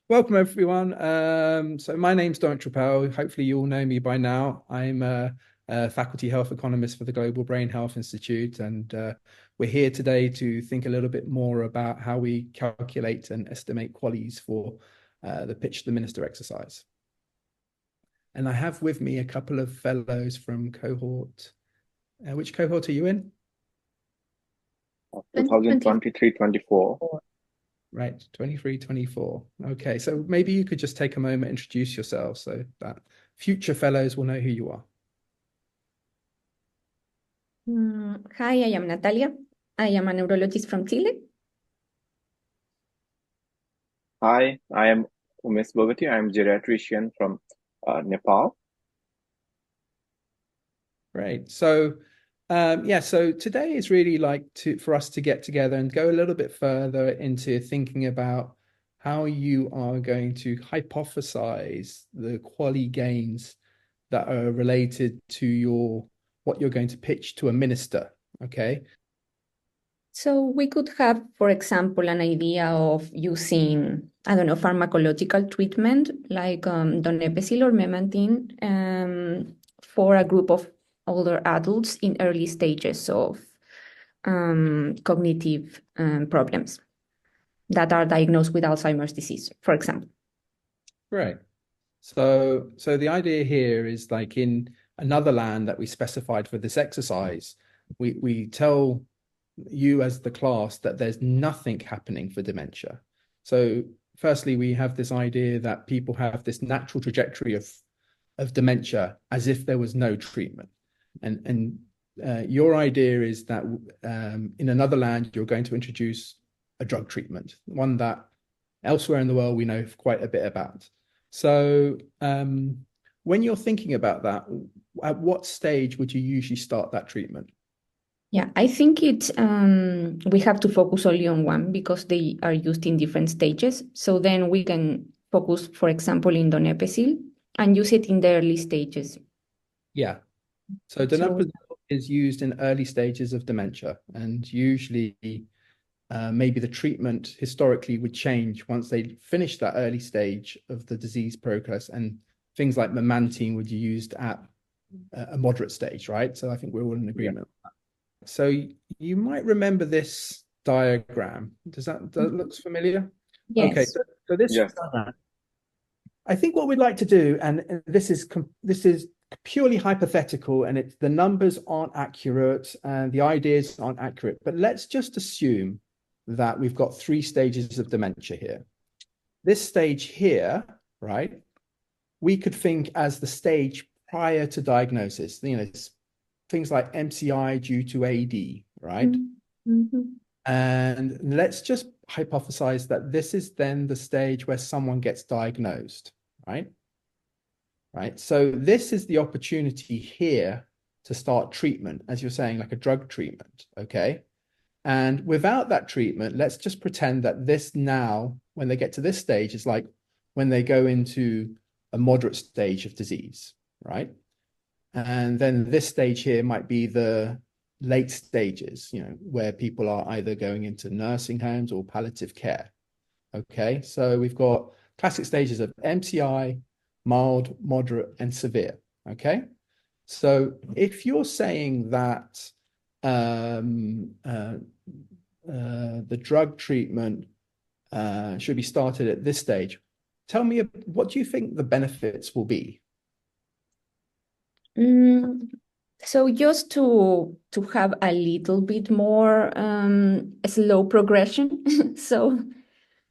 Welcome everyone. So my name's Dominic Trépel. Hopefully you all know me by now. I'm a faculty health economist for the Global Brain Health Institute, and we're here today to think a little bit more about how we calculate and estimate QALYs for the pitch to the minister exercise. And I have with me a couple of fellows from cohort. Which cohort are you in? 2023-24. Right, 23, 24. Okay, so maybe you could just take a moment, introduce yourselves so that future fellows will know who you are. Hi, I am Natalia. I am a neurologist from Chile. Hi, I am Umesh Bogati. I am geriatrician from Nepal. Right. So, so today is really like for us to get together and go a little bit further into thinking about how you are going to hypothesize the QALY gains that are related to what you're going to pitch to a minister. Okay. So we could have, for example, an idea of using, I don't know, pharmacological treatment like donepezil or memantine for a group of older adults in early stages of cognitive problems that are diagnosed with Alzheimer's disease, for example. Right. So the idea here is like in another land that we specified for this exercise, we tell you as the class that there's nothing happening for dementia. So firstly, we have this idea that people have this natural trajectory of dementia as if there was no treatment. And your idea is that in another land, you're going to introduce a drug treatment, one that elsewhere in the world we know quite a bit about. So when you're thinking about that, at what stage would you usually start that treatment? Yeah, I think we have to focus only on one because they are used in different stages. So then we can focus, for example, in donepezil and use it in the early stages. Yeah. So donepezil is used in early stages of dementia, and usually maybe the treatment historically would change once they finish that early stage of the disease progress, and things like memantine would be used at a moderate stage, right? So I think we're all in agreement. Yeah. So you might remember this diagram. Does that looks familiar? Yes. Okay, so this diagram, I think what we'd like to do, and this is purely hypothetical, and the numbers aren't accurate and the ideas aren't accurate, but let's just assume that we've got 3 stages of dementia here. This stage here, right, we could think as the stage prior to diagnosis, things like MCI due to AD, right? Mm-hmm. And let's just hypothesize that this is then the stage where someone gets diagnosed, right? Right. So this is the opportunity here to start treatment, as you're saying, like a drug treatment, okay? And without that treatment, let's just pretend that this now, when they get to this stage, is like when they go into a moderate stage of disease, right? And then this stage here might be the late stages, where people are either going into nursing homes or palliative care. Okay, so we've got classic stages of MCI, mild, moderate, and severe. Okay, so if you're saying that the drug treatment should be started at this stage, tell me, what do you think the benefits will be? So just to have a little bit more slow progression, so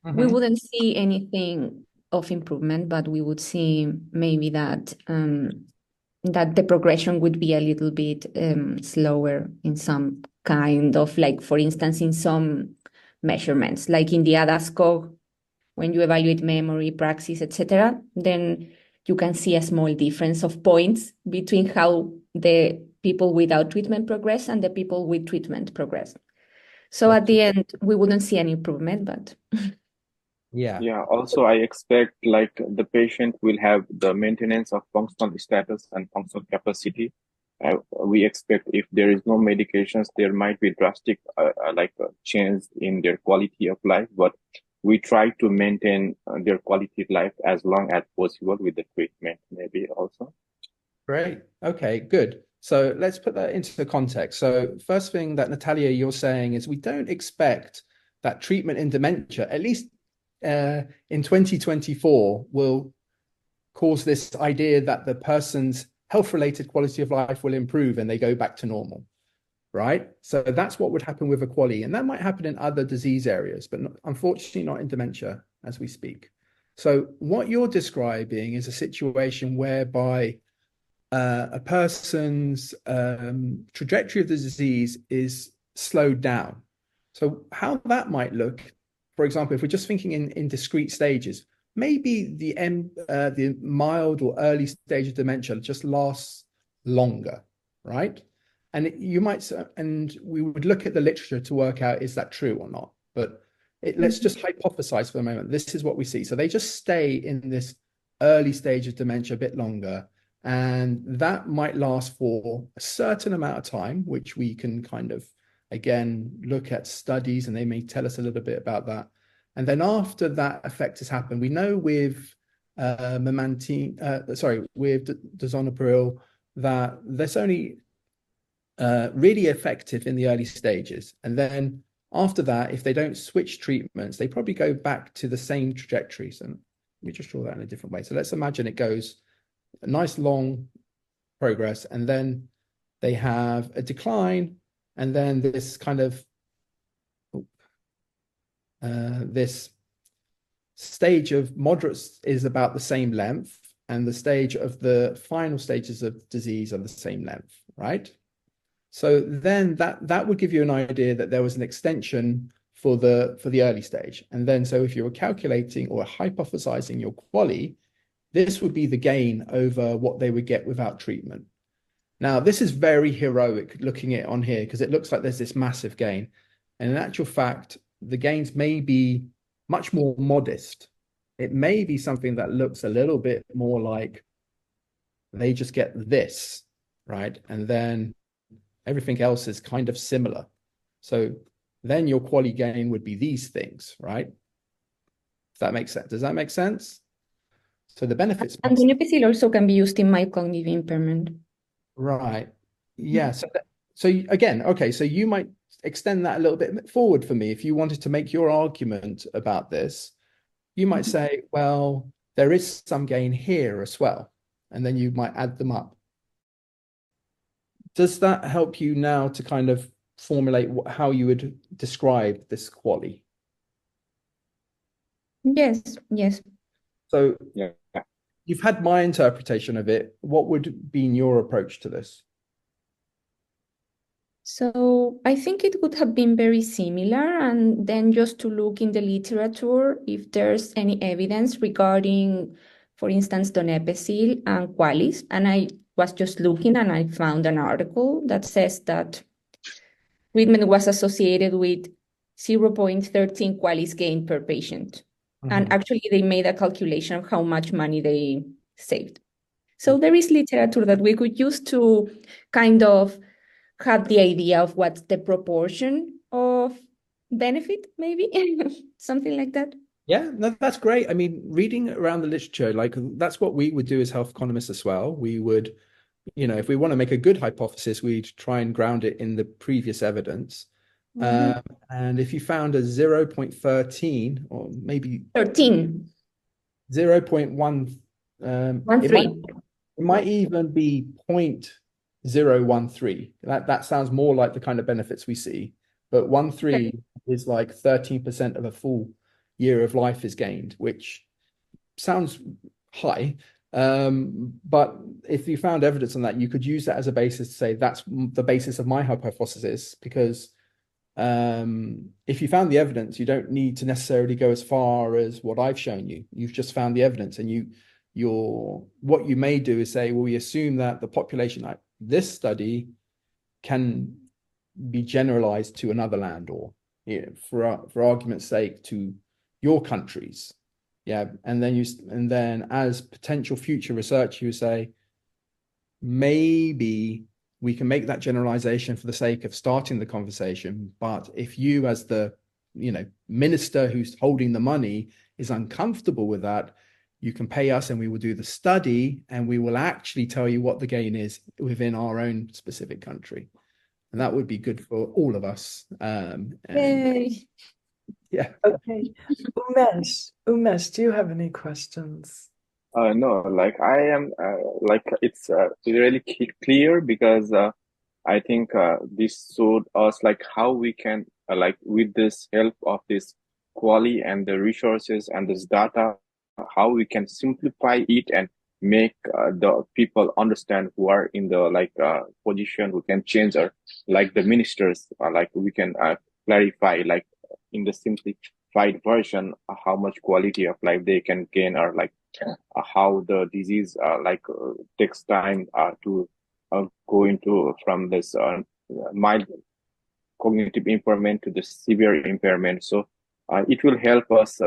we wouldn't see anything of improvement, but we would see maybe that that the progression would be a little bit slower in some kind of, like, for instance, in some measurements, like in the ADAS-Cog, when you evaluate memory, praxis, etc., then you can see a small difference of points between how the people without treatment progress and the people with treatment progress. So at the end, we wouldn't see any improvement, but Yeah, also I expect like the patient will have the maintenance of functional status and functional capacity. We expect if there is no medications, there might be drastic change in their quality of life, but we try to maintain their quality of life as long as possible with the treatment, maybe also. Great. Okay, good. So let's put that into the context. So first thing that Natalia, you're saying is we don't expect that treatment in dementia, at least in 2024, will cause this idea that the person's health-related quality of life will improve and they go back to normal, right? So that's what would happen with a QALY. And that might happen in other disease areas, but unfortunately not in dementia as we speak. So what you're describing is a situation whereby a person's trajectory of the disease is slowed down. So how that might look, for example, if we're just thinking in discrete stages, maybe the mild or early stage of dementia just lasts longer, right? And we would look at the literature to work out, is that true or not? But let's just hypothesize for a moment. This is what we see. So they just stay in this early stage of dementia a bit longer. And that might last for a certain amount of time, which we can kind of, again, look at studies and they may tell us a little bit about that. And then after that effect has happened, we know with dazonipril that that's only really effective in the early stages. And then after that, if they don't switch treatments, they probably go back to the same trajectory. So let me just draw that in a different way. So let's imagine it goes a nice long progress, and then they have a decline, and then this kind of this stage of moderates is about the same length, and the stage of the final stages of disease are the same length, right? So then that would give you an idea that there was an extension for the early stage. And then so if you were calculating or hypothesizing your QALY, this would be the gain over what they would get without treatment. Now, this is very heroic looking at it on here because it looks like there's this massive gain. And in actual fact, the gains may be much more modest. It may be something that looks a little bit more like they just get this, right? And then everything else is kind of similar. So then your QALY gain would be these things, right? Does that make sense? Does that make sense? So the benefits. And donepezil also can be used in mild cognitive impairment. Right. Yeah. So again, okay, so you might extend that a little bit forward for me. If you wanted to make your argument about this, you might say, well, there is some gain here as well. And then you might add them up. Does that help you now to kind of formulate how you would describe this QALY? Yes, yes. So yeah, you've had my interpretation of it. What would be your approach to this? So I think it would have been very similar, and then just to look in the literature if there's any evidence regarding, for instance, donepezil and QALYs. And I was just looking and I found an article that says that treatment was associated with 0.13 QALYs gain per patient. And actually, they made a calculation of how much money they saved. So there is literature that we could use to kind of have the idea of what's the proportion of benefit, maybe, something like that. Yeah, no, that's great. I mean, reading around the literature, like that's what we would do as health economists as well. We would, if we want to make a good hypothesis, we'd try and ground it in the previous evidence. And if you found a 0.13 or maybe 13, 0.1, it might even be 0.013. That sounds more like the kind of benefits we see. But 13 is like 13% of a full year of life is gained, which sounds high. But if you found evidence on that, you could use that as a basis to say that's the basis of my hypothesis, because if you found the evidence, you don't need to necessarily go as far as what I've shown you. You've just found the evidence, and what you may do is say, well, we assume that the population like this study can be generalized to another land, or for argument's sake to your countries. Yeah. And then as potential future research, you say, maybe we can make that generalization for the sake of starting the conversation. But if you, as the minister who's holding the money is uncomfortable with that, you can pay us and we will do the study and we will actually tell you what the gain is within our own specific country. And that would be good for all of us. Yay. Yeah. Okay. Umesh, do you have any questions? No, like I am, it's really clear because I think this showed us like how we can, like with this help of this QALY and the resources and this data, how we can simplify it and make the people understand who are in the position who can change, or like the ministers, like we can clarify like in the simplified version how much quality of life they can gain, or like how the disease takes time to go into from this mild cognitive impairment to the severe impairment. So it will help us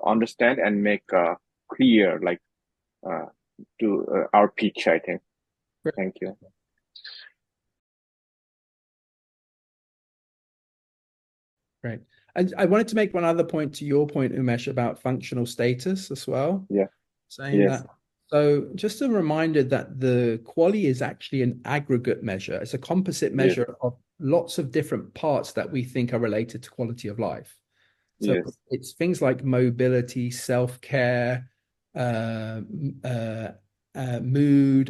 understand and make clear to our pitch, I think. Thank you. Great. And I wanted to make one other point to your point, Umesh, about functional status as well. Yeah. Saying that. So just a reminder that the QALY is actually an aggregate measure. It's a composite measure of lots of different parts that we think are related to quality of life. So it's things like mobility, self-care, mood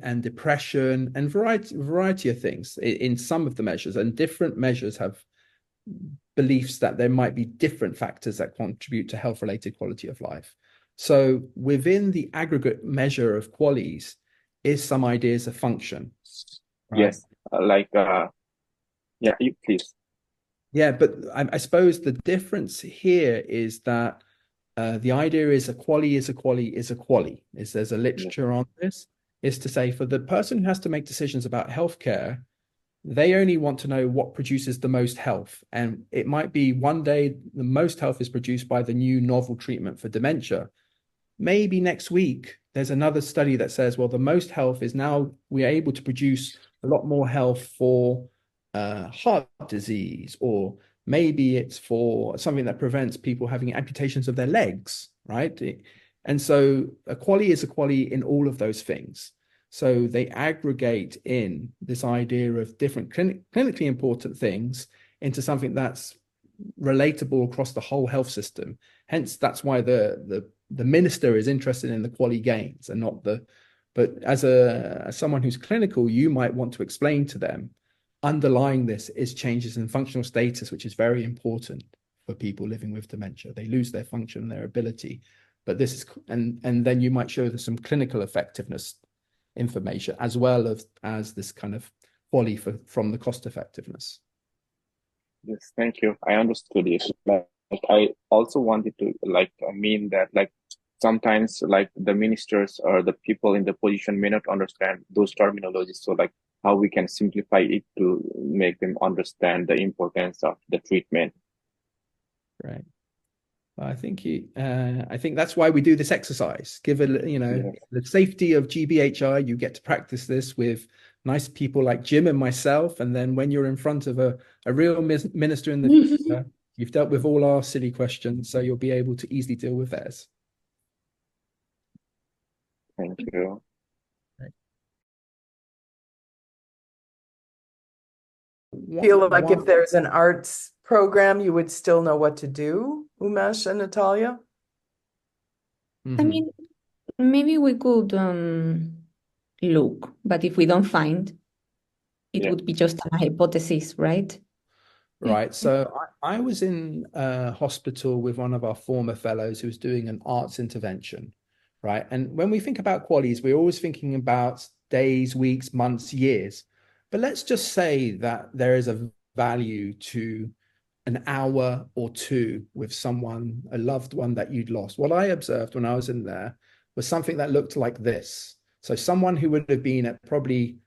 and depression, and variety of things in some of the measures. And different measures have beliefs that there might be different factors that contribute to health-related quality of life. So within the aggregate measure of QALYs is some ideas of function. Right? Yes, you please. Yeah, but I suppose the difference here is that the idea is a QALY is a QALY is a QALY. There's a literature on this, is to say for the person who has to make decisions about healthcare, they only want to know what produces the most health. And it might be one day the most health is produced by the new novel treatment for dementia. Maybe next week, there's another study that says, well, the most health is now we're able to produce a lot more health for heart disease, or maybe it's for something that prevents people having amputations of their legs, right? And so a QALY is a QALY in all of those things. So they aggregate in this idea of different clinically important things into something that's relatable across the whole health system. Hence, that's why the minister is interested in the QALY gains and not but as someone who's clinical, you might want to explain to them underlying this is changes in functional status, which is very important for people living with dementia. They lose their function, their ability, but this is, and then you might show them some clinical effectiveness information as well as this kind of QALY from the cost effectiveness. Yes, thank you. I understood it. Like I also wanted to mean that sometimes the ministers or the people in the position may not understand those terminologies. So how we can simplify it to make them understand the importance of the treatment. Right. Well, I think that's why we do this exercise. Given the safety of GBHI, you get to practice this with nice people like Jim and myself, and then when you're in front of a real minister in the future, you've dealt with all our silly questions, so you'll be able to easily deal with theirs. Thank you. Feel like if there's an arts program, you would still know what to do, Umesh and Natalia? I mean, maybe we could look, but if we don't find, it would be just a hypothesis, right? Right. So I was in a hospital with one of our former fellows who was doing an arts intervention, right? And when we think about QALYs, we're always thinking about days, weeks, months, years. But let's just say that there is a value to an hour or two with someone, a loved one that you'd lost. What I observed when I was in there was something that looked like this. So someone who would have been at probably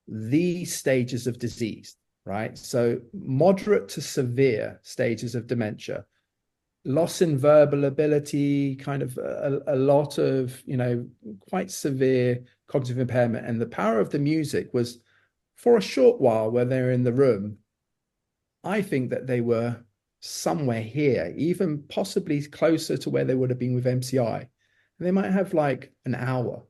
these stages of disease, right? So moderate to severe stages of dementia, loss in verbal ability, kind of a lot of, quite severe cognitive impairment. And the power of the music was, for a short while where they were in the room, I think that they were somewhere here, even possibly closer to where they would have been with MCI. And they might have like an hour,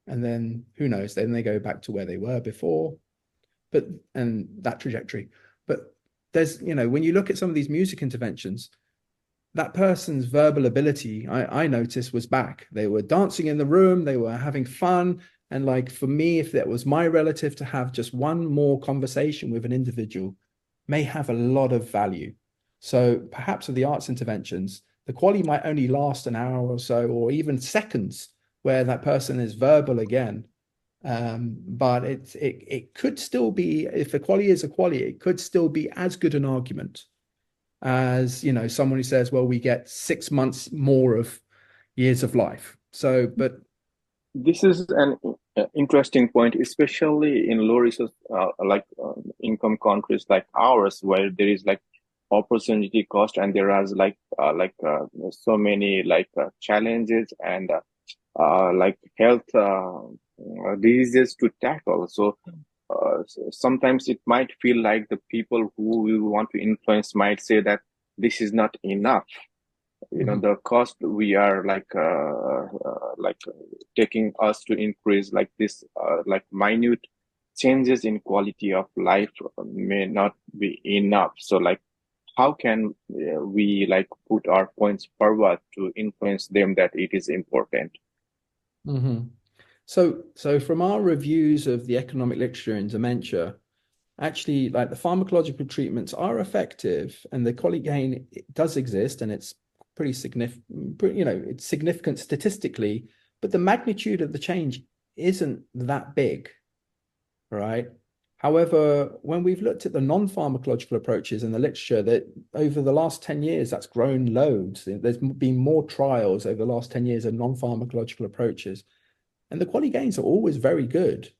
and then who knows, then they go back to where they were before, but and that trajectory. But there's, you know, when you look at some of these music interventions, that person's verbal ability, I noticed, was back. They were dancing in the room, they were having fun. And like for me, if that was my relative, to have just one more conversation with an individual may have a lot of value. So perhaps with the arts interventions, the QALY might only last an hour or so, or even seconds, where that person is verbal again. But it could still be, if a QALY is a QALY, it could still be as good an argument as, you know, someone who says, well, we get 6 months more of years of life. So, but this is an interesting point, especially in low resource income countries like ours, where there is like opportunity cost and there are so many challenges and like health diseases to tackle. So sometimes it might feel like the people who we want to influence might say that this is not enough. You know, the cost we are taking us to increase like this, minute changes in quality of life may not be enough. So like, how can we like put our points forward to influence them that it is important? So from our reviews of the economic literature in dementia, actually, like the pharmacological treatments are effective, and the QALY gain does exist, and it's pretty significant, you know, it's significant statistically, but the magnitude of the change isn't that big, right? However, when we've looked at the non-pharmacological approaches in the literature, that over the last 10 years, that's grown loads. There's been more trials over the last 10 years of non-pharmacological approaches. And the QALY gains are always very good.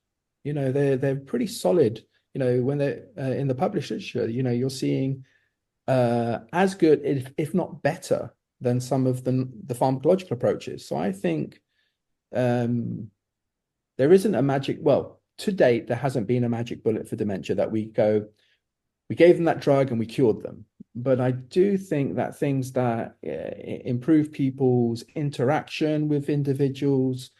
You know, they're pretty solid. You know, when they're in the published literature, you know, you're seeing as good, if not better, than some of the pharmacological approaches. So I think there isn't a magic, well, to date, there hasn't been a magic bullet for dementia that we gave them that drug and we cured them. But I do think that things that improve people's interaction with individuals,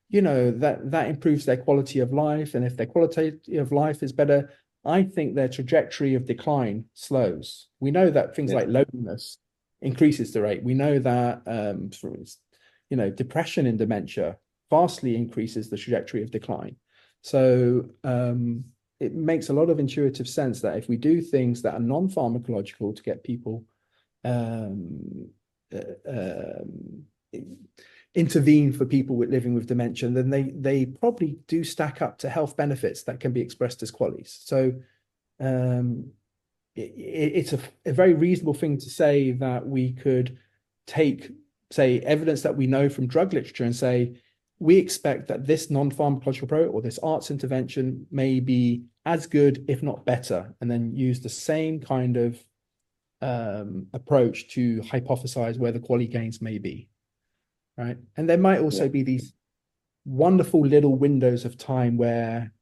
you know, that improves their quality of life. And if their quality of life is better, I think their trajectory of decline slows. We know that things like loneliness increases the rate. We know that, you know, depression in dementia vastly increases the trajectory of decline. So it makes a lot of intuitive sense that if we do things that are non-pharmacological to get people intervene for people living with dementia, then they probably do stack up to health benefits that can be expressed as QALYs. So it's a very reasonable thing to say that we could take, say, evidence that we know from drug literature and say, we expect that this non-pharmacological approach or this arts intervention may be as good, if not better, and then use the same kind of approach to hypothesize where the QALY gains may be, right? And there might also be these wonderful little windows of time where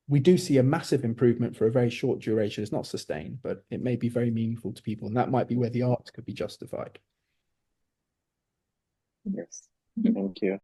we do see a massive improvement for a very short duration. It's not sustained, but it may be very meaningful to people, and that might be where the arts could be justified. Yes, thank you.